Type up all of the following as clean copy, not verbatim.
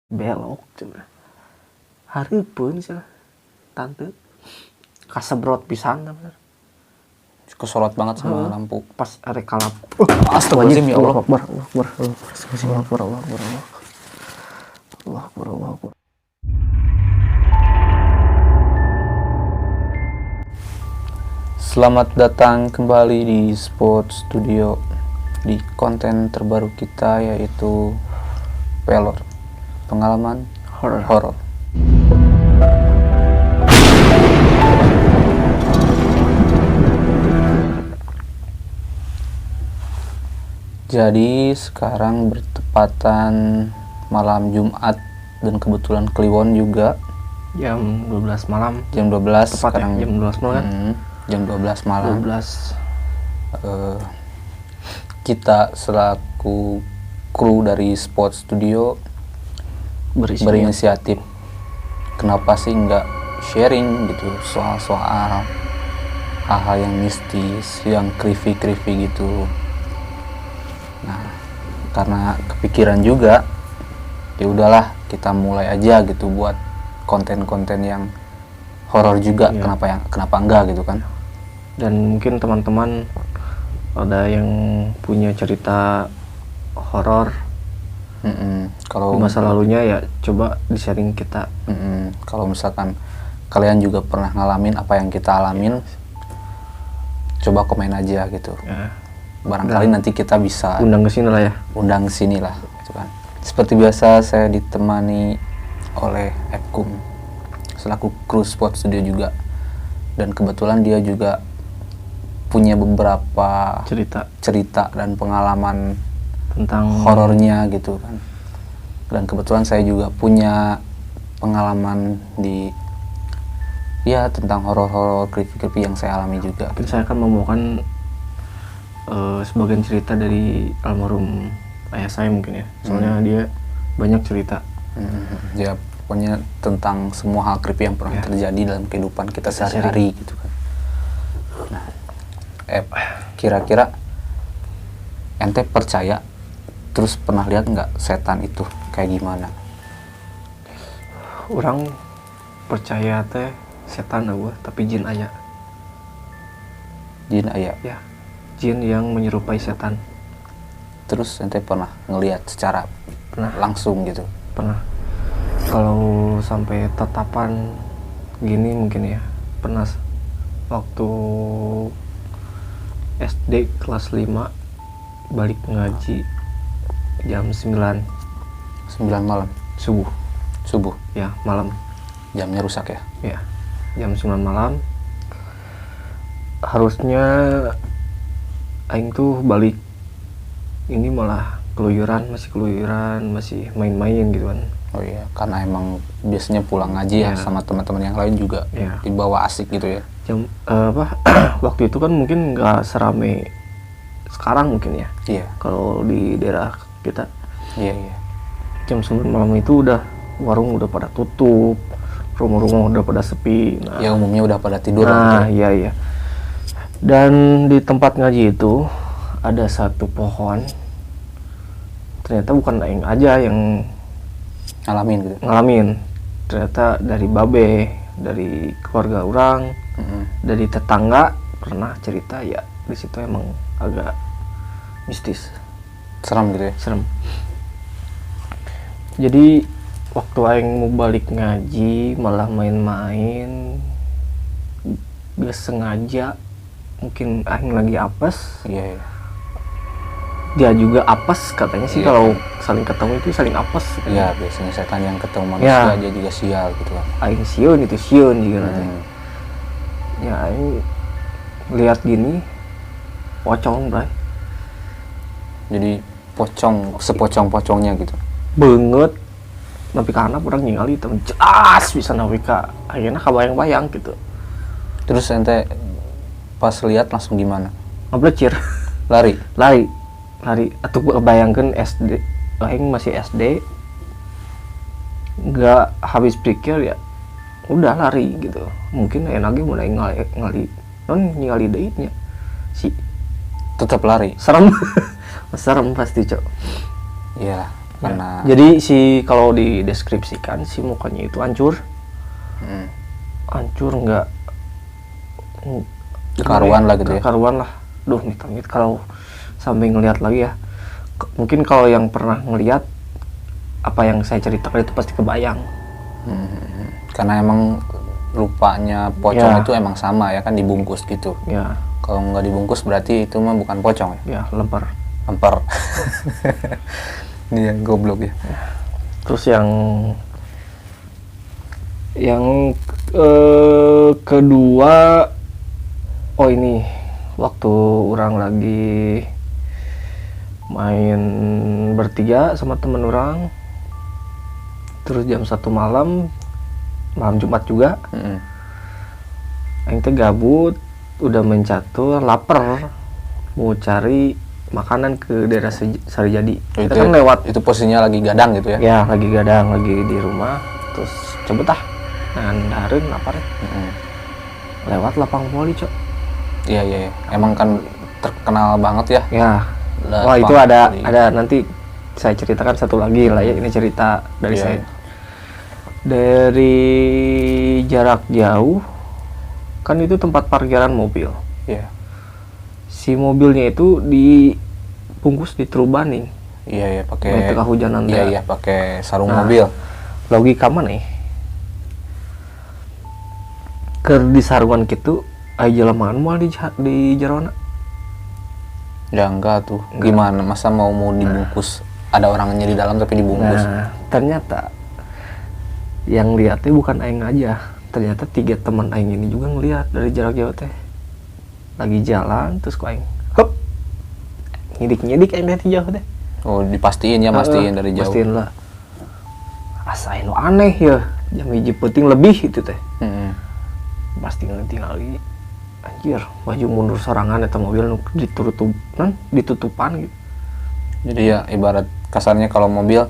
belok cenah. Hareupeun cenah. Tante kasebrot pisan bener. Kesorot banget sama lampu. Pas arek kalap. Astagfirullahaladzim, ya Allah. Allahu Akbar, Allahu Akbar, Allahu Akbar, Allahu Akbar, Allahu Akbar, Allahu Akbar. Selamat datang kembali di Spot Studio, di konten terbaru kita yaitu Pelor, pengalaman horor. Jadi sekarang bertepatan malam Jumat dan kebetulan Kliwon juga Jam 12 malam. jam 12 Tepat sekarang. ya, jam 12 malam kan? Jam 12 malam. 12. Kita selaku kru dari Spot Studio berinisiatif, kenapa sih nggak sharing gitu soal-soal hal-hal yang mistis, yang creepy gitu. Nah, karena kepikiran juga, ya udahlah kita mulai aja gitu buat konten-konten yang horor juga. Iya. Kenapa enggak gitu kan. Dan mungkin teman-teman ada yang punya cerita horor Kalau di masa lalunya, ya coba di-sharing kita. Kalau misalkan kalian juga pernah ngalamin apa yang kita alamin, coba komen aja gitu. Ya, Barangkali nanti kita bisa undang ke sini lah ya. undang sini lah gitu kan. Seperti biasa saya ditemani oleh Ekum selaku kru Spot Studio juga, dan kebetulan dia juga punya beberapa cerita dan pengalaman Tentang horornya gitu kan. Dan kebetulan saya juga punya pengalaman di tentang horor-horor creepy yang saya alami juga. mungkin saya akan membawakan sebagian cerita dari almarhum ayah saya mungkin ya. Soalnya dia banyak cerita. Ya pokoknya tentang semua hal creepy yang pernah terjadi dalam kehidupan kita sehari-hari gitu kan. Nah, kira-kira ente percaya terus pernah lihat nggak setan itu kayak gimana? Orang percaya teh setan eueuh, tapi jin aya. Jin aya. Ya, jin yang menyerupai setan. Terus ente pernah ngelihat secara langsung gitu? Pernah. Kalau sampai tatapan gini mungkin ya pernah waktu SD kelas 5 balik ngaji jam 9 malam subuh ya, malam. Jamnya rusak ya? Ya, jam 9 malam. Harusnya aing tuh balik, ini malah keluyuran, masih main-main gitu kan. Oh iya, karena emang biasanya pulang ngaji ya sama teman-teman yang lain juga dibawa asik gitu ya. Jam waktu itu kan mungkin nggak serame sekarang mungkin ya. Iya. Kalau di daerah kita. Iya. Jam 9 malam itu udah warung udah pada tutup, rumah-rumah udah pada sepi. Nah, ya umumnya udah pada tidur. Nah, iya. Dan di tempat ngaji itu ada satu pohon. Ternyata bukan aing aja yang ngalamin gitu. Ternyata dari babe, dari keluarga orang, dari tetangga pernah cerita ya. Di situ emang agak mistis, serem gitu ya. Serem. Jadi waktu aing mau balik ngaji malah main-main, gak sengaja, mungkin aing lagi apes. Iya. Dia juga apes katanya sih. Kalau saling ketemu itu saling apes. Iya, biasanya setan yang ketemu manusia aja juga sial gitu kan. Aing sieun juga nanti. Ya aing lihat gini pocong, bray. Jadi sepocong-pocongnya gitu. Banget. Tapi karena orang ningali temen jelas bisa nawi ka ayeuna kabayang-bayang gitu. Terus ente pas lihat langsung gimana? Ngablecir. Lari. Atuh bayangkeun SD, aing masih SD. Enggak habis pikir ya udah lari gitu. Mungkin enak ge mun aing ningali deui nya. Tetap lari. Serem. Serem pasti, Cok. Iya. karena jadi kalau dideskripsikan si mukanya itu hancur, hancur nggak karuan lah gitu ya. Karuan lah. Duh, amit-amit kalau sampai ngelihat lagi ya. Mungkin kalau yang pernah ngelihat apa yang saya ceritakan itu pasti kebayang. Karena emang rupanya pocong itu emang sama ya kan, dibungkus gitu. Ya. Kalau nggak dibungkus berarti itu mah bukan pocong ya. Ya, lempar. Dia goblok ya. Terus yang kedua, oh ini waktu orang lagi main bertiga sama temen orang, terus jam 1 malam Jumat juga, aing teh gabut, udah mencatur, lapar, mau cari makanan ke daerah Sarijadi. Kita kan lewat. Itu posisinya lagi gadang gitu ya? Ya, lagi gadang, lagi di rumah. Terus coba ngandarin lapar. Lewat lapang poli, Cok. Iya. Emang kan terkenal banget ya? Ya. Wah, itu ada nanti saya ceritakan satu lagi lah ya. Ini cerita dari saya. Dari jarak jauh, kan itu tempat parkiran mobil. Iya. Si mobilnya itu dibungkus di terubaning. Iya, pakai kehujanan. Iya, pakai sarung mobil. Logika mana nih? Keur di sarungan kitu aya jelemahan moal di jerona. Ya enggak tuh. Gimana masa mau dibungkus? Ada orangnya di dalam tapi dibungkus. Nah, ternyata yang lihatnya bukan aing aja. Ternyata 3 teman aing ini juga ngelihat dari jarak jauh teh. Lagi jalan terus ku aing hop nyidik aing dari jauh teh. Oh, dipastiin ya, mastiin dari jauh. Pastiin lah. Asa anu aneh ya, jam 1 peuting lebih itu teh. Pasti ngetingali. Anjir, maju mundur sorangan eta mobil nu ditutupan gitu. Jadi ya ibarat kasarnya kalau mobil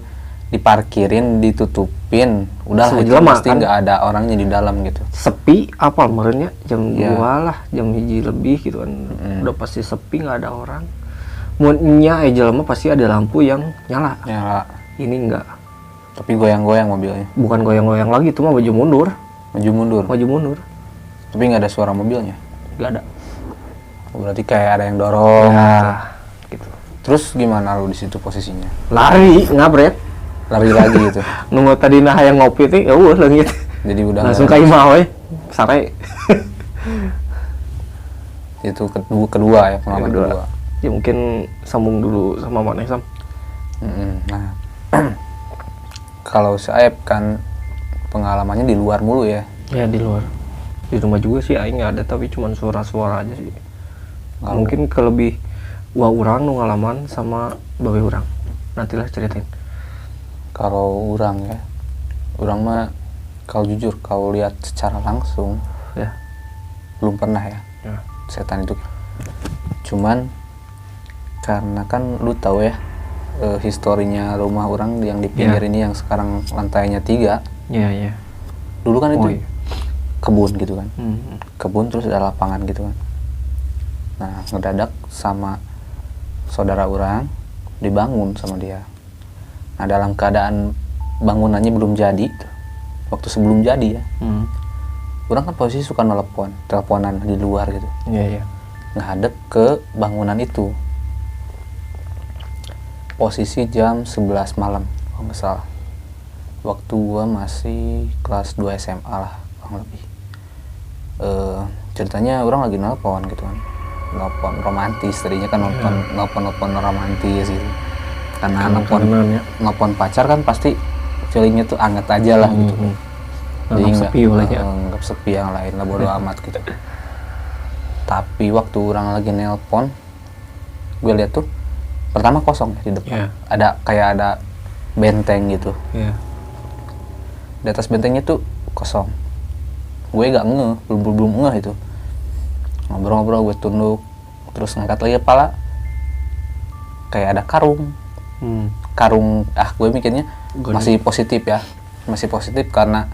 diparkirin, ditutupin, udah itu pasti nggak ada orangnya di dalam gitu. Sepi apa merenya jam 2 lah, jam 1 lebih gitu kan. Udah pasti sepi, nggak ada orang. Munnya jelema pasti ada lampu yang nyala. Ini enggak. Tapi goyang-goyang mobilnya. Bukan goyang-goyang lagi, itu mah maju mundur. Maju mundur. Tapi nggak ada suara mobilnya. Nggak ada. Berarti kayak ada yang dorong. Ya, gitu. Terus gimana lu di situ posisinya? Lari, ngabret. Lari lagi gitu. Nunggu tadi yang ngopi teh, ya leungit. Jadi udah langsung ka imah we. Sare. Itu kedua ya, pengalaman kedua. Ya mungkin sambung dulu sama Maneh Sam. Nah, kalau Saeb kan pengalamannya di luar mulu ya? Ya di luar. Di rumah juga sih aing nggak ada, tapi cuma suara-suara aja sih. Mungkin kelebih urang nu ngalaman sama babe urang. Nantilah ceritain. Kalau urang ya, urang mah kalau jujur kalau lihat secara langsung ya belum pernah ya. Setan itu. Cuman karena kan lu tahu ya historinya rumah orang yang di pinggir ini yang sekarang lantainya 3. Iya. Dulu kan itu kebun gitu kan. Kebun terus ada lapangan gitu kan. Nah, ngedadak sama saudara orang dibangun sama dia. Nah, dalam keadaan bangunannya belum jadi, waktu sebelum jadi ya, orang kan posisi suka teleponan di luar gitu. Iya. Ngadep ke bangunan itu. Posisi jam 11 malam, kalau nggak salah. Waktu gua masih kelas 2 SMA lah, kurang lebih. Ceritanya orang lagi nelpon gitu kan. Nelpon romantis, tadinya kan nelpon romantis gitu. Karena nelpon pacar kan pasti feelingnya tuh anget aja lah gitu. Jadi nggak sepi yang lain lah, bodo amat gitu. Tapi waktu orang lagi nelpon, gue lihat tuh pertama kosong ya di depan. Ada kayak ada benteng gitu. Di atas bentengnya tuh kosong. Gue gak belum ngeh itu. Ngobrol-ngobrol, gue tunduk, terus ngangkat lagi kepala, kayak ada karung. Karung, gue mikirnya masih positif ya, masih positif karena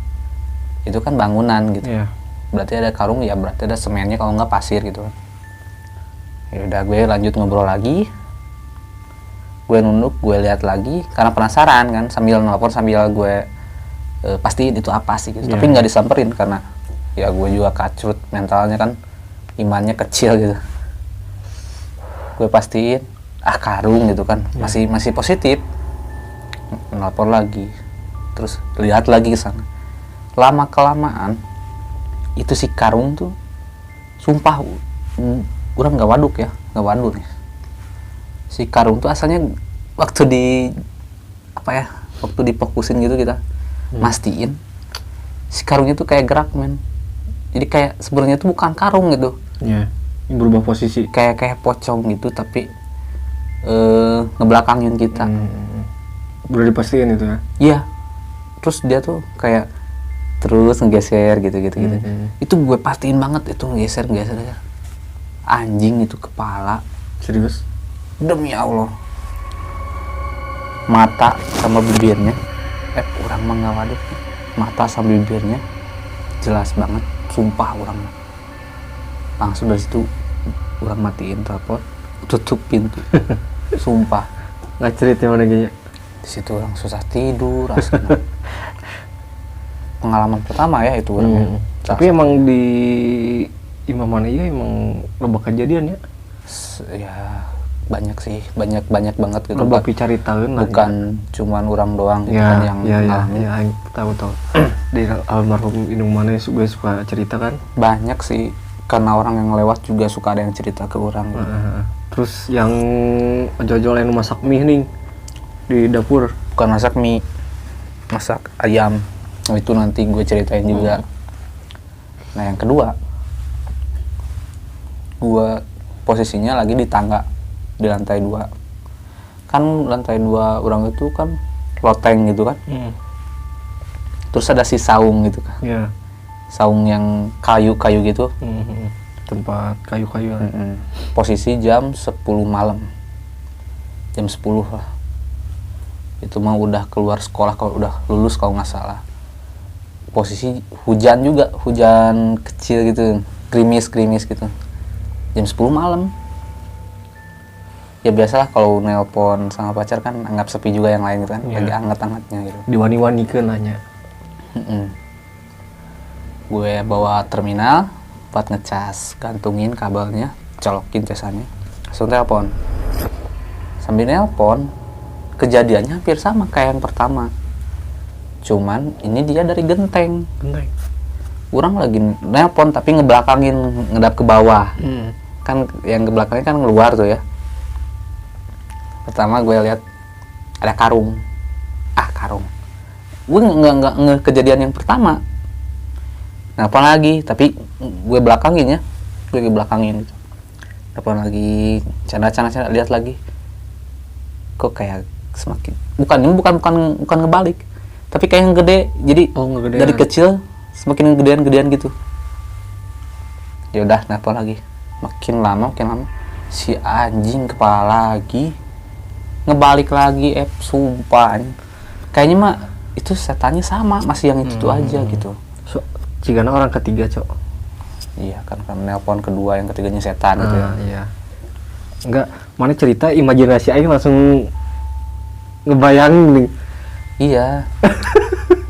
itu kan bangunan gitu. Berarti ada karung, ya berarti ada semennya, kalau nggak pasir gitu. Ya udah, gue lanjut ngobrol lagi. Gue gue nunduk, gue lihat lagi karena penasaran kan, sambil nelpon sambil gue pastiin itu apa sih gitu. Tapi nggak disamperin karena ya gue juga kacrut mentalnya kan, imannya kecil gitu. Gue pastiin karung gitu kan, masih positif. Nelpon lagi, terus lihat lagi ke sana. Lama kelamaan itu si karung tuh sumpah orang nggak waduk nih. Si karung tuh asalnya waktu difokusin gitu kita mastiin si karungnya tuh kayak gerak men. Jadi kayak sebenarnya tuh bukan karung gitu. Iya. Berubah posisi. Kayak pocong gitu tapi ngebelakangin kita. Udah dipastiin itu ya? Iya. Terus dia tuh kayak terus ngegeser gitu. Itu gue pastiin banget itu ngegeser. Anjing itu kepala. Serius? Demi Allah. Mata sama bibirnya. Orang mah nggak waduk. Mata sama bibirnya jelas banget. Sumpah orang. Langsung dari situ orang matiin telepon, tutup pintu. Sumpah. Nggak cerita mana gini? Di situ orang susah tidur rasanya. Pengalaman pertama ya itu orang. Tapi emang di Imam Manaya emang loba kejadian ya? Ya banyak sih, banyak banget gitu. Loba picaritaeun lah. Bukan cuman orang doang ya, yang ngalamin. Ya, tahu. Di almarhum Imam Manaya juga suka cerita kan? Banyak sih, karena orang yang lewat juga suka ada yang cerita ke orang. Terus yang ojol-ojol yang masak mie nih di dapur. Bukan masak mie, masak ayam. Itu nanti gue ceritain juga. Nah yang kedua, gue posisinya lagi di tangga di lantai 2. Kan lantai 2 orang itu kan loteng gitu kan. Terus ada si saung gitu kan. Iya. Saung yang kayu-kayu gitu. Tempat kayu-kayu. Posisi jam 10 malam. Jam 10 lah. Itu mah udah keluar sekolah, kalau udah lulus kalau nggak salah. Posisi hujan juga, hujan kecil gitu, gerimis gitu. Jam 10 malam. Ya biasalah kalau nelpon sama pacar kan anggap sepi juga yang lain gitu kan. Lagi anget-angetnya gitu. Diwani-wanikeun nanya. Gue bawa terminal buat ngecas, gantungin kabelnya, colokin casannya, langsung telepon. Sambil nelpon, kejadiannya hampir sama kayak yang pertama. Cuman ini dia dari genteng. Orang lagi nelpon tapi ngebelakangin, ngedap ke bawah. Kan yang ke belakangnya kan ngeluar tuh ya. Pertama gue lihat ada karung. Karung. Gue nggak kejadian yang pertama. Nelpon lagi, tapi gue belakangin ya. Gue belakangin gitu. Nelpon lagi, canda lihat lagi. Kok kayak semakin bukan ngebalik. Tapi kayak yang gede. Jadi dari kecil semakin gedean gitu. Ya udah nelpon lagi. Makin lama si anjing kepala lagi ngebalik lagi, sumpah. Kayaknya mah itu setannya sama, masih yang itu aja gitu. Jika orang ketiga, Cok. Iya, kan nelpon kedua, yang ketiganya setan gitu ya. Iya. Enggak, mana cerita imajinasi aing langsung ngebayangin nih. Iya.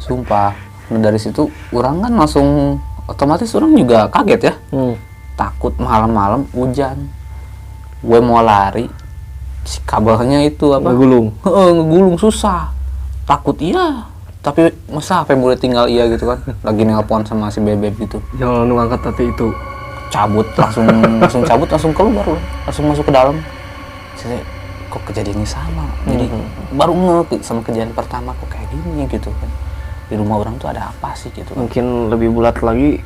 Sumpah. Nah, dari situ orang kan langsung otomatis orang juga kaget ya. Takut malam-malam hujan. Gue mau lari, si kabelnya itu apa? Ngegulung susah. Takut iya. Tapi masa apa boleh tinggal iya gitu kan? Lagi nelpon sama si bebek gitu. Jangan lu angkat hati itu. Cabut langsung cabut langsung keluar loh. Langsung masuk ke dalam. Jadi kok kejadiannya sama. Jadi baru ngeh sama kejadian pertama kok kayak gini gitu kan. Di rumah orang tuh ada apa sih gitu kan. Mungkin lebih bulat lagi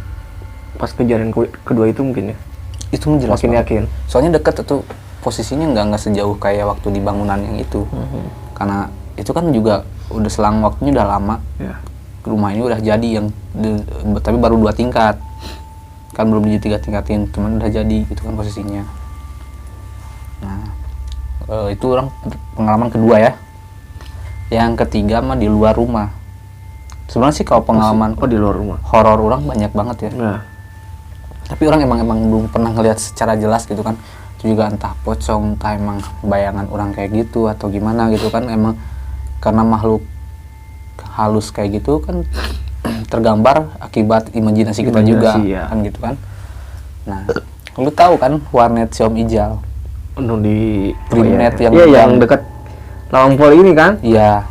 pas kejadian kedua itu mungkin ya. Itu menjelas makin yakin. Soalnya deket tuh posisinya nggak sejauh kayak waktu di bangunan yang itu. Karena itu kan juga udah selang waktunya udah lama. Rumah ini udah jadi yang tapi baru 2 tingkat. Kan belum di 3 tingkatin, cuman udah jadi gitu kan posisinya. Nah, itu orang pengalaman kedua ya. Yang ketiga mah di luar rumah. Sebenarnya sih kalau pengalaman di luar rumah horor orang banyak banget ya. Tapi orang emang belum pernah ngelihat secara jelas gitu kan. juga entah pocong, entah emang bayangan orang kayak gitu atau gimana gitu kan, emang karena makhluk halus kayak gitu kan tergambar akibat imajinasi kita juga ya. kan gitu kan. Nah, lu tahu kan warnet si Om Ijal di Greennet yang dekat Lawang Pol ini kan? Iya.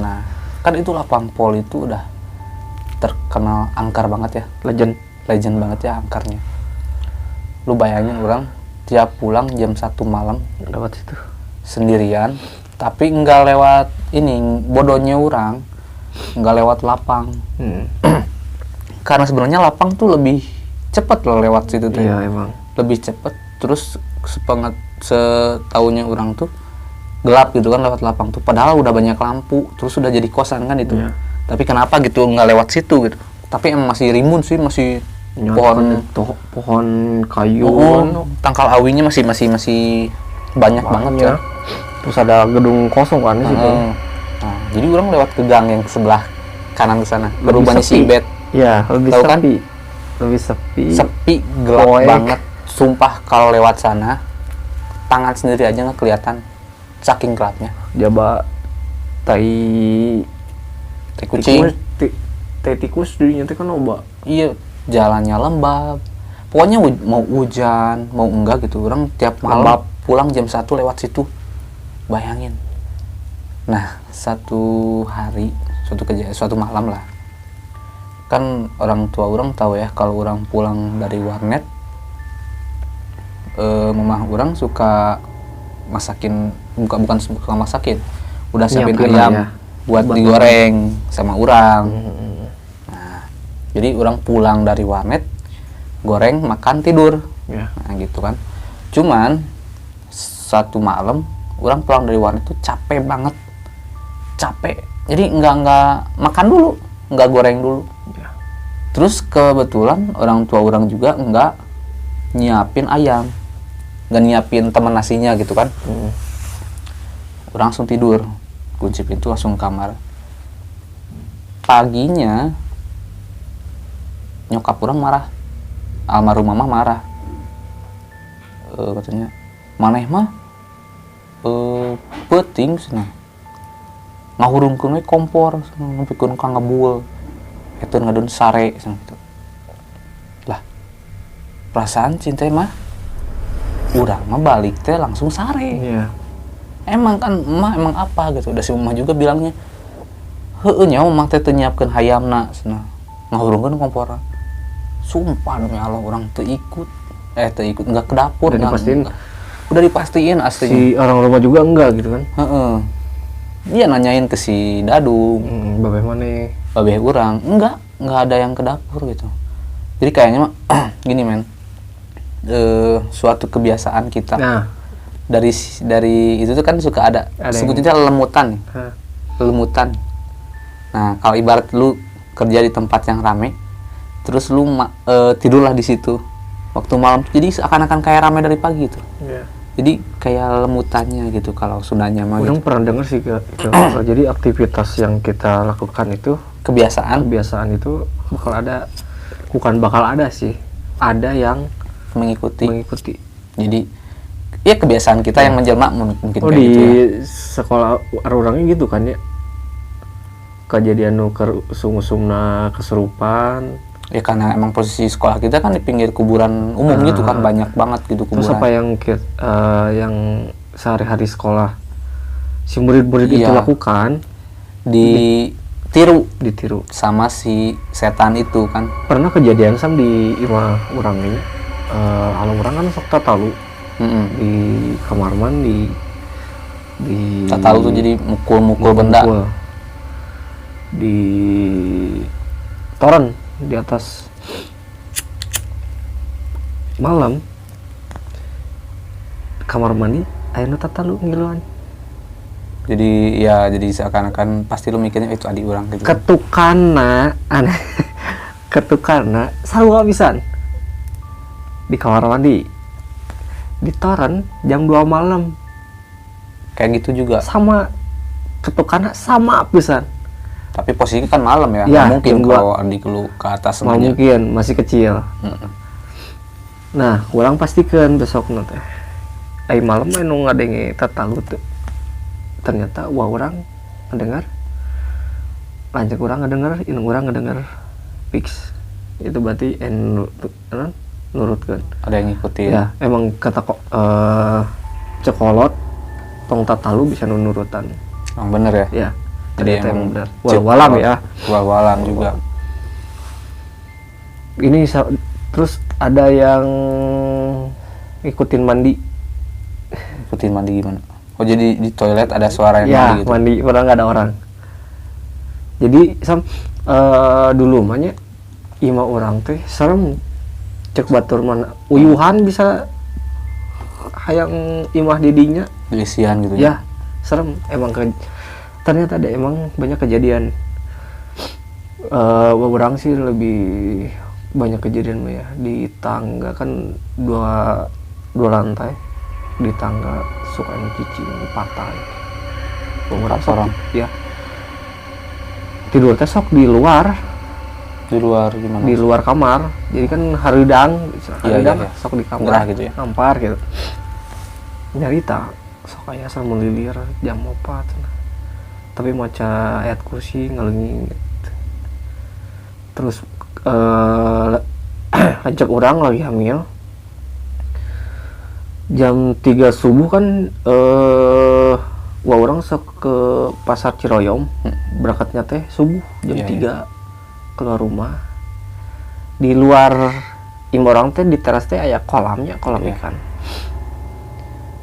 Nah, kan itu Lawang Pol itu udah terkenal angker banget ya, legend banget ya angkarnya. Lu bayangin orang tiap pulang jam 1 malam lewat situ sendirian, tapi nggak lewat ini, bodohnya orang nggak lewat lapang. Karena sebenarnya lapang tuh lebih cepet loh lewat situ tuh. Iya emang Lebih cepet. Terus setahunya orang tuh gelap gitu kan lewat lapang tuh, padahal udah banyak lampu, terus udah jadi kosan kan itu. Iya. Tapi kenapa gitu nggak lewat situ gitu? Tapi emang masih rimbun sih, masih pohon kayu, tangkal awinya masih banyak banget ya. Terus ada gedung kosong kan di situ. Nah, jadi orang lewat ke gang yang sebelah kanan ke sana, ke rumahnya si Ibet. Ya, lebih Tahu sepi. kan? Lebih sepi. Sepi, gelap Poek. banget. Sumpah kalau lewat sana, tangan sendiri aja nggak kelihatan, saking gelapnya. Jaba tai Kucing. Tai tikus dirinya teh kan loba. Iya, jalannya lembab. Pokoknya mau hujan, mau enggak gitu. Orang tiap malam Lembab. pulang jam 1 lewat situ. Bayangin. Nah, suatu malam lah. Kan orang tua orang tahu ya kalau orang pulang dari warnet, mamah orang suka masakin, bukan suka masakin. Udah siapin Nyiapin ayam ya. buat digoreng sama orang. Nah, jadi orang pulang dari warnet, goreng, makan, tidur. Ya. Nah, gitu kan. Cuman satu malam orang pulang dari warnet tuh capek banget. Jadi nggak makan dulu, nggak goreng dulu. Ya. Terus kebetulan orang tua orang juga nggak nyiapin ayam, nggak nyiapin teman nasinya gitu kan. Orang langsung tidur, kunci pintu langsung ke kamar. Paginya nyokap orang marah, almarhum mama marah. Katanya maneh mah penting cenah ngahurungkeun we kompor nepikeun ka ngebul eta ngadon sare cenah gitu. Lah perasaan cinta mah urang mah balik teh langsung sare. Iya. Emang kan emak emang apa gitu, udah si emak juga bilangnya heueuh nya emak teh teu nyiapkeun hayamna cenah ngahurungkeun kompor. Sumpah demi Allah orang teu ikut enggak ke dapur. Udah dipastiin aslinya. Si orang rumah juga enggak gitu kan. Heeh. Dia nanyain ke si Dadung, Babeh mana? babeh urang, enggak ada yang ke dapur gitu. Jadi kayaknya mah gini men, suatu kebiasaan kita. Nah, dari itu tuh kan suka ada sebutnya lemutan. Lemutan. Nah, kalau ibarat lu kerja di tempat yang rame, terus lu tidurlah di situ waktu malam, jadi seakan-akan kayak rame dari pagi tuh. yeah. Jadi kayak lemutannya gitu kalau Sundanya mah. Orang Gitu. pernah dengar sih jadi aktivitas yang kita lakukan itu Kebiasaan itu bakal ada sih, ada yang mengikuti. Jadi ya kebiasaan kita yang menjelma mungkin kayak di gitu ya. sekolah orangnya gitu kan ya, kejadian nu sungsumna kesurupan. Ya karena emang posisi sekolah kita kan di pinggir kuburan umum gitu kan, banyak banget gitu kuburan. Terus apa yang sehari-hari sekolah si murid-murid itu lakukan ditiru sama si setan itu kan. Pernah kejadian sam di imah urang ini, anu urang kan sok tatalu di kamar mandi di Tatalu tuh jadi mukul benda di toren di atas. Malam kamar mandi ayeuna tatalu ngiluan. Jadi seakan-akan pasti lu mikirnya itu adik orang gitu. Ketukana aneh. Ketukana sarua pisan di kamar mandi di toren jam 2 malam Kayak gitu juga. sama ketukana sama pisan. Tapi posisinya kan malam ya, Ya, nggak mungkin jam kalau adik lu ke atas Mau sengaja. mungkin masih kecil. Nah, kurang pastikan besok teh ai malam anu ngadenge tatalu teh ternyata wah orang ngedengar lanjut orang ngedengar indung orang ngedengar fix itu berarti nurutkan ada yang ngikutin ya emang kata kok cekolot tong tatalu bisa nurutan yang bener ya ya jadi ternyata emang benar walam ya walam juga ini terus ada yang ikutin mandi gimana? Oh jadi di toilet ada suara yang ya mandi gitu? mandi padahal nggak ada orang jadi dulu mahnya ima orang teh serem cek batur mana uyuhan bisa hayang imah didinya Isian gitu ya serem emang ternyata ada emang banyak kejadian orang sih lebih banyak kejadian ya di tangga kan dua lantai di tangga suka cicing patah orang sok ya tidur teh sok di luar gimana? Di luar kamar jadi kan haridang iya. sok di kamar gerah gitu ya nampar gitu nyarita sok aya asal melilir jam 4 nah. Tapi maca ayat kursi ngalenging gitu. Terus lanjut orang lagi hamil jam 3 subuh kan wah orang sok ke pasar Ciroyom berangkatnya teh subuh jam 3 keluar rumah di luar orang teh di teras teh aya kolam ikan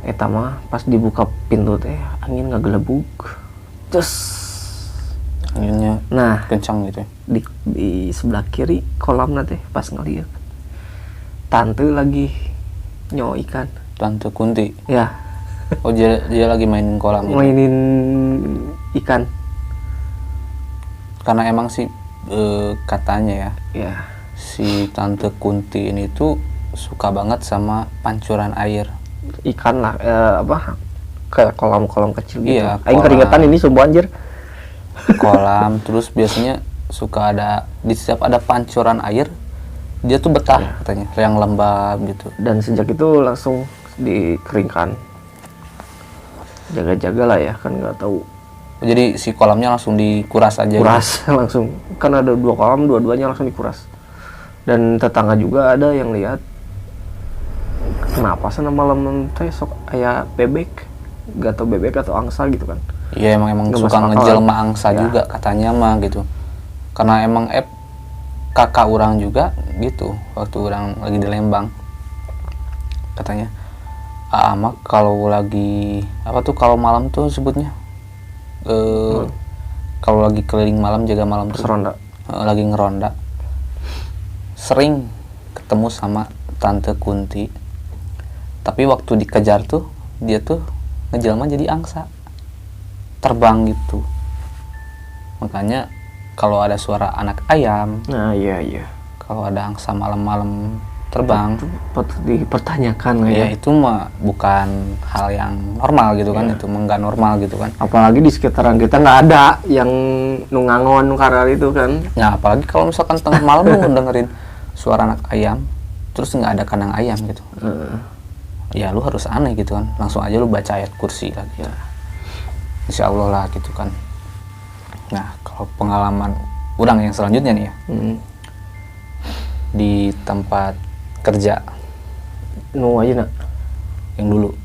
eta mah pas dibuka pintu teh angin ngagelebug terus anginnya nah kencang gitu ya di sebelah kiri kolam teh pas ngeliat tante lagi nyawa ikan Tante Kunti ya oh dia lagi mainin kolam gitu. Mainin ikan karena emang sih katanya ya si Tante Kunti ini tuh suka banget sama pancuran air ikan lah kayak kolam-kolam kecil gitu. Iya, Aing keringetan ini sumpah anjir. Kolam terus biasanya suka ada di setiap ada pancuran air dia tuh betah katanya yang lembab gitu. Dan sejak itu langsung dikeringkan. Jaga-jaga lah ya kan nggak tahu. Jadi si kolamnya langsung dikuras aja. Kuras gitu. Langsung kan ada 2 kolam dua-duanya langsung dikuras. Dan tetangga juga ada yang lihat kenapa sih malam teh sok aya bebek gak tau bebek atau angsa gitu kan. Iya emang suka ngejelma angsa juga katanya mah gitu karena emang kakak orang juga gitu waktu orang lagi di Lembang katanya mah kalau lagi kalau malam tuh sebutnya kalau lagi keliling malam jaga malam tuh ronda lagi ngeronda sering ketemu sama Tante Kunti tapi waktu dikejar tuh dia tuh ngejelma jadi angsa terbang gitu makanya kalau ada suara anak ayam nah iya kalau ada angsa malam-malam terbang dipertanyakan ya itu mah bukan hal yang normal gitu kan itu mah nggak normal gitu kan apalagi di sekitaran kita nggak ada yang nungangon karena itu kan ya apalagi kalau misalkan tengah malam lu dengerin suara anak ayam terus nggak ada kandang ayam gitu ya lu harus aneh gitu kan langsung aja lu baca ayat kursi lagi ya. Insya Allah lah gitu kan. Nah kalau pengalaman orang yang selanjutnya nih ya di tempat kerja aja nak yang dulu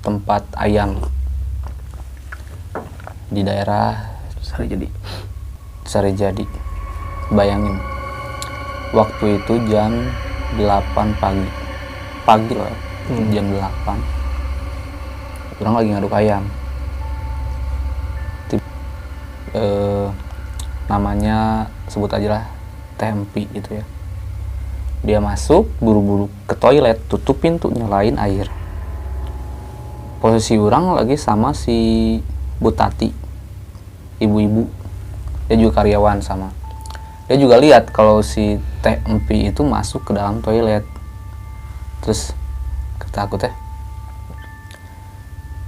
tempat ayam di daerah Sarijadi bayangin waktu itu jam 8 pagi lah jam 8 orang lagi ngaduk ayam namanya sebut aja lah Tempi gitu ya dia masuk buru-buru ke toilet tutup pintu nyalain air posisi orang lagi sama si Bu Tati ibu-ibu dia juga karyawan sama dia juga lihat kalau si Tempi itu masuk ke dalam toilet terus kata aku teh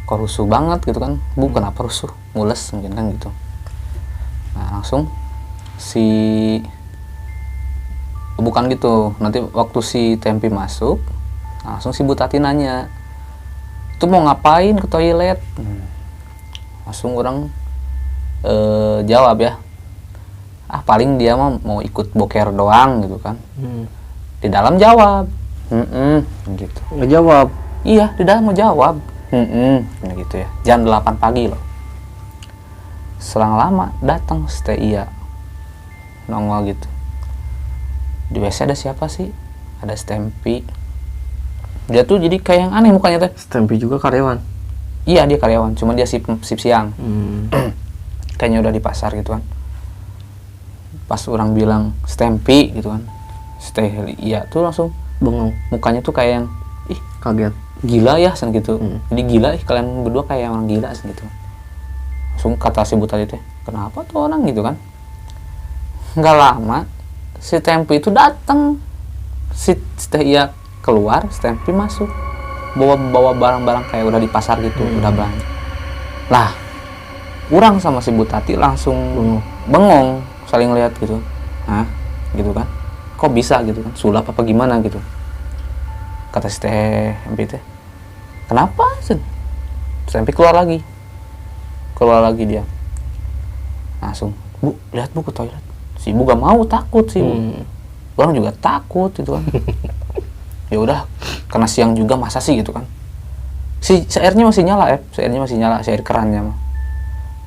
kok rusuh banget gitu kan Bu kenapa rusuh mules mungkin kan gitu nah langsung bukan gitu nanti waktu si Tempi masuk langsung si Bu Tati nanya Itu mau ngapain ke toilet? Langsung orang jawab ya, paling dia mah mau ikut boker doang gitu kan. Di dalam jawab, gitu. Ngejawab. Iya, di dalam mau jawab, gitu ya. Jam 8 pagi loh. Selang lama datang iya nongol gitu. Di WC ada siapa sih? Ada Stempy. Dia tuh jadi kayak yang aneh mukanya teh. Stempy juga karyawan. Iya, dia karyawan, cuma dia sip siang. Kayaknya udah di pasar gitu kan. Pas orang bilang Stempy gitu kan, iya tuh langsung Bengong. mukanya tuh kayak yang Kaget. gila ya sen gitu. Jadi gila kalian berdua kayak orang gila sen gitu. Langsung kata si buta itu, kenapa tuh orang gitu kan. Nggak lama si Stempy itu datang. Si iya keluar, Stempy masuk. Bawa barang-barang kayak udah di pasar gitu, udah belanja. Lah, kurang sama si Butati langsung bengong, saling lihat gitu. Hah? Gitu kan. Kok bisa gitu kan? Sulap apa gimana gitu. Kata si Stempy teh, kenapa? Stempy keluar lagi dia. Langsung, Bu, lihat Bu ke toilet. Si Ibu gak mau, takut sih Bu. Orang juga takut gitu kan. Ya udah, karena siang juga masa sih gitu kan. Si airnya masih nyala si air kerannya mah.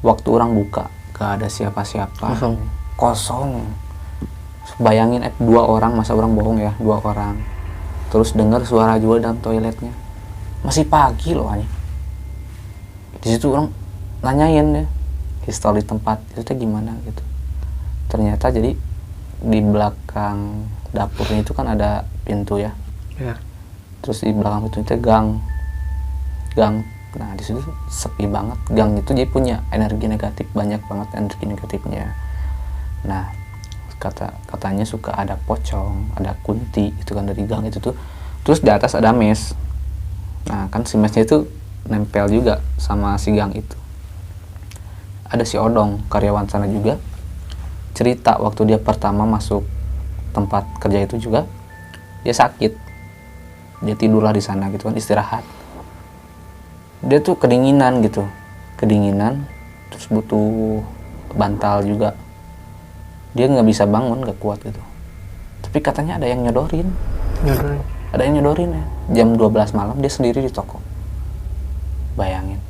Waktu orang buka, gak ada siapa-siapa. Kosong. Bayangin dua orang, masa orang bohong ya, 2 orang. Terus dengar suara juga dalam toiletnya. Masih pagi loh ini. Di situ orang nanyain ya, histori tempat itu teh gimana gitu. Ternyata jadi di belakang dapurnya itu kan ada pintu ya. Ya. Terus di belakang pintu itu gang. Nah di situ sepi banget. Gang itu jadi punya energi negatif, banyak banget energi negatifnya. Nah katanya suka ada pocong, ada kunti itu kan dari gang itu tuh. Terus di atas ada mes. Nah kan si mesnya itu nempel juga sama si gang itu. Ada si Odong, karyawan sana juga, cerita waktu dia pertama masuk tempat kerja itu juga dia sakit. Dia tidurlah di sana gitu kan, istirahat. Dia tuh kedinginan, terus butuh bantal juga. Dia nggak bisa bangun, nggak kuat gitu. Tapi katanya ada yang nyodorin. Ada yang nyodorin ya. Jam 12 malam dia sendiri di toko. Bayangin.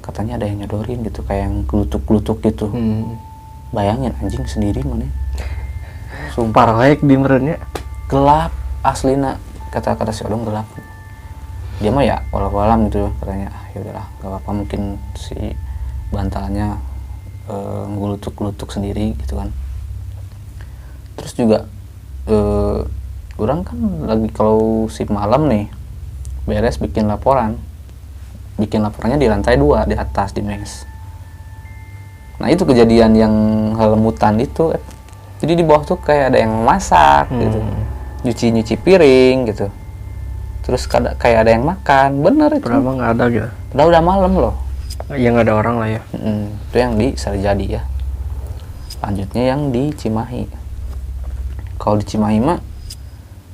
Katanya ada yang nyodorin gitu, kayak yang glutuk-glutuk gitu. Bayangin anjing sendiri mana. Sumpah raik di merenya. Gelap aslina, kata si Odong gelap. Dia mah ya walau-walam gitu katanya. Ya udahlah, nggak apa-apa, mungkin si bantalnya ngulutuk-ngulutuk sendiri gitu kan. Terus juga orang kan lagi kalau shift malam nih beres bikin laporannya di lantai 2 di atas di mes. Nah itu kejadian yang helemutan itu. Jadi di bawah tuh kayak ada yang masak gitu, nyuci piring gitu. Terus kayak ada yang makan, bener itu. Padahal nggak ada gitu. Udah malam loh. Ya nggak ada orang lah ya. Itu yang di Sarjadi ya. Lanjutnya yang di Cimahi. Kalau di Cimahi mah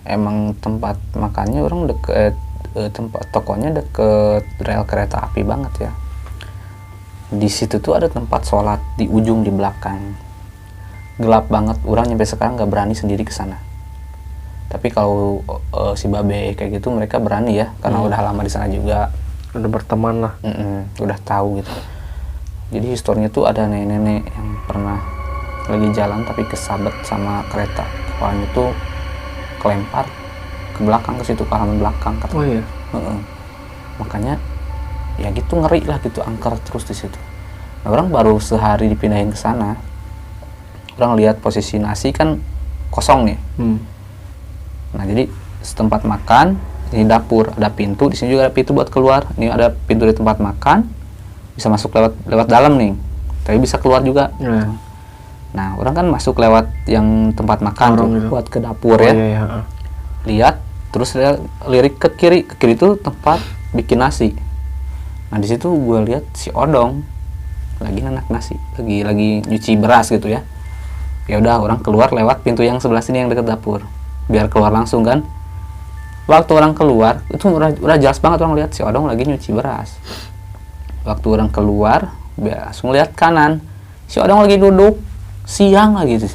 emang tempat makannya orang deket, tempat tokonya deket rel kereta api banget ya. Di situ tuh ada tempat sholat di ujung di belakang. Gelap banget, orang sampai sekarang nggak berani sendiri ke sana. Tapi kalau si babe kayak gitu mereka berani ya, karena udah lama di sana juga. Udah berteman lah. Udah tahu gitu. Jadi historinya tuh ada nenek-nenek yang pernah lagi jalan tapi kesabet sama kereta. Kepalanya tuh kelempar ke belakang, ke situ, ke halaman belakang katanya. Oh iya. Makanya ya gitu ngeri lah gitu, angker terus di situ. Nah, orang baru sehari dipindahin ke sana. Orang lihat posisi nasi kan kosong nih. Nah jadi setempat makan, ini dapur, ada pintu, di sini juga ada pintu buat keluar. Ini ada pintu di tempat makan, bisa masuk lewat dalam nih, tapi bisa keluar juga. Nah orang kan masuk lewat yang tempat makan tuh, buat ke dapur ya. Iya. Lihat, terus lirik ke kiri itu tempat bikin nasi. Nah di situ gue lihat si Odong lagi nanak nasi, lagi nyuci beras gitu ya. Ya udah orang keluar lewat pintu yang sebelah sini yang dekat dapur, biar keluar langsung kan. Waktu orang keluar itu udah jelas banget, orang lihat si Odong lagi nyuci beras. Waktu orang keluar langsung lihat kanan, si Odong lagi duduk, siang lagi tuh.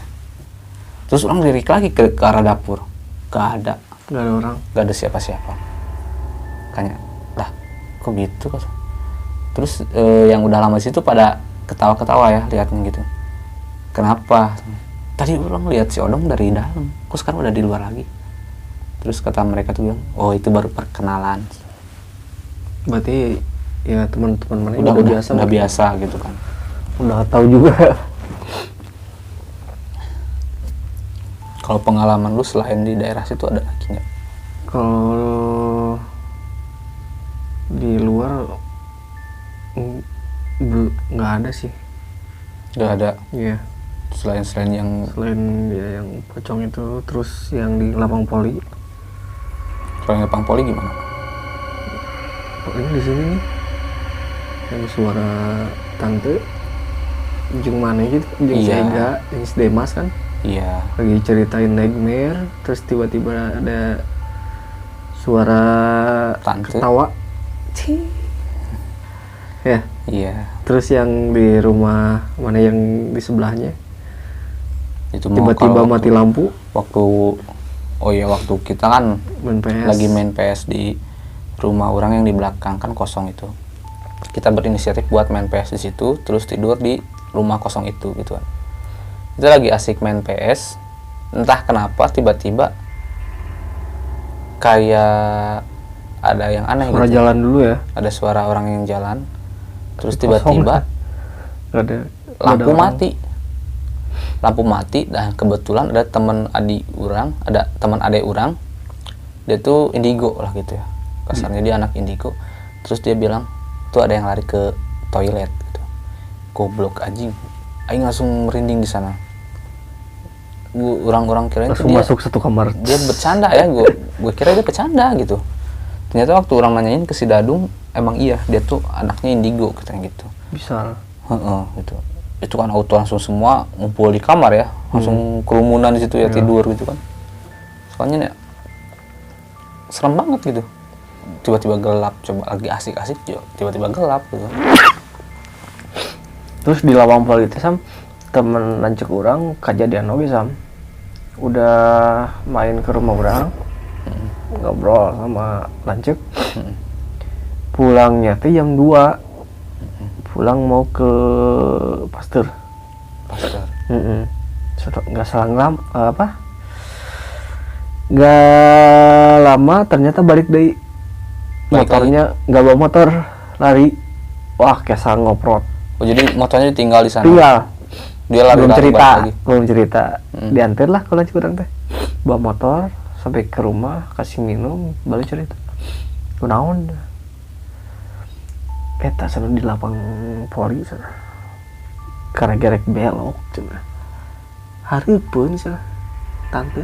Terus orang lirik lagi ke arah dapur, gak ada orang. Gak ada siapa-siapa. Makanya lah kok gitu. Terus yang udah lama di situ pada ketawa-ketawa ya liatnya gitu. Kenapa? Tadi orang lihat si Odong dari dalam, kok sekarang udah di luar lagi. Terus kata mereka tuh bilang, oh itu baru perkenalan. Berarti ya teman-teman mana udah biasa gitu kan. Udah tahu juga. Kalau pengalaman lu selain di daerah situ ada lagi nggak? Kalau di luar nggak ada sih. Nggak ada. Iya. Selain yang ya yang pocong itu, terus yang di Lapang Poli. Kalau yang Lapang Poli gimana? Paling di sini nih, yang suara tante, jeung mana gitu, jeung Sega, jeung Demas kan. Iya. Lagi ceritain nightmare, terus tiba-tiba ada suara tante ketawa. Cih. Ya. Iya. Terus yang di rumah mana yang di sebelahnya? Itu tiba-tiba mati lampu. Waktu kita kan lagi main PS di rumah orang yang di belakang kan kosong itu. Kita berinisiatif buat main PS di situ, terus tidur di rumah kosong itu gitu kan. Kita lagi asik main PS, entah kenapa tiba-tiba kayak ada yang aneh suara gitu. Jalan dulu ya. Ada suara orang yang jalan. Terus tiba-tiba lampu mati dan kebetulan ada teman adik orang, dia tuh indigo lah gitu ya, kasarnya dia anak indigo. Terus dia bilang tuh ada yang lari ke toilet gitu. Goblok anjing, aing langsung merinding di sana. Orang-orang kirain langsung dia masuk satu kamar, dia bercanda ya, gue kira dia bercanda gitu. Ternyata waktu orang nanyain ke si Dadung, emang iya dia tuh anaknya indigo katanya gitu. Bisa. Gitu. Itu kan auto langsung semua ngumpul di kamar ya, langsung kerumunan di situ ya, tidur gitu kan. Soalnya ya serem banget gitu. Tiba-tiba gelap, coba lagi asik-asik tiba-tiba gelap gitu. Terus di Lapang Poli itu Sam, temen lancek orang kejadian oge Sam. Udah main ke rumah orang, ngobrol sama lancek. Pulangnya teh jam 2. Pulang mau ke Pasteur. Nggak lama ternyata balik dari motornya, nggak bawa motor, lari. Wah, kesal ngoprot. Oh, jadi motornya ditinggal di sana. Tinggal. Dia lari belum cerita. Diantar lah kalau kurang teh. Bawa motor sampai ke rumah, kasih minum, balik cerita. Kunaon? Eta sana di Lapang Poli sana. Karena gerek belok cina. Hareupeun sana. Tante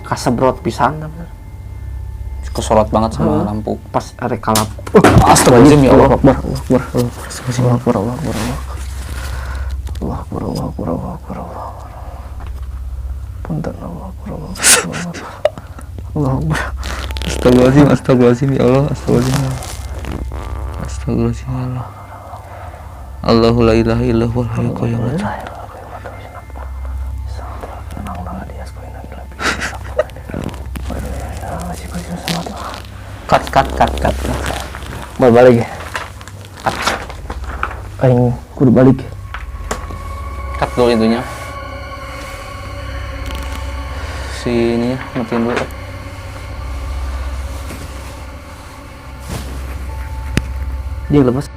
kasebrot pisan bener. Kesorot banget sama lampu. Pas arek kalap. Astagfirullahaladzim ya Allah. Punten Astagfirullahaladzim ya Allah. Astagfirullahaladzim ya Allah. Allahu la ilaha illallah wal hayyul qayyum. Cut. Balik ya. Aing kudu balik. Cut dulu intinya. Sini ya, matiin dulu. Dia lepas.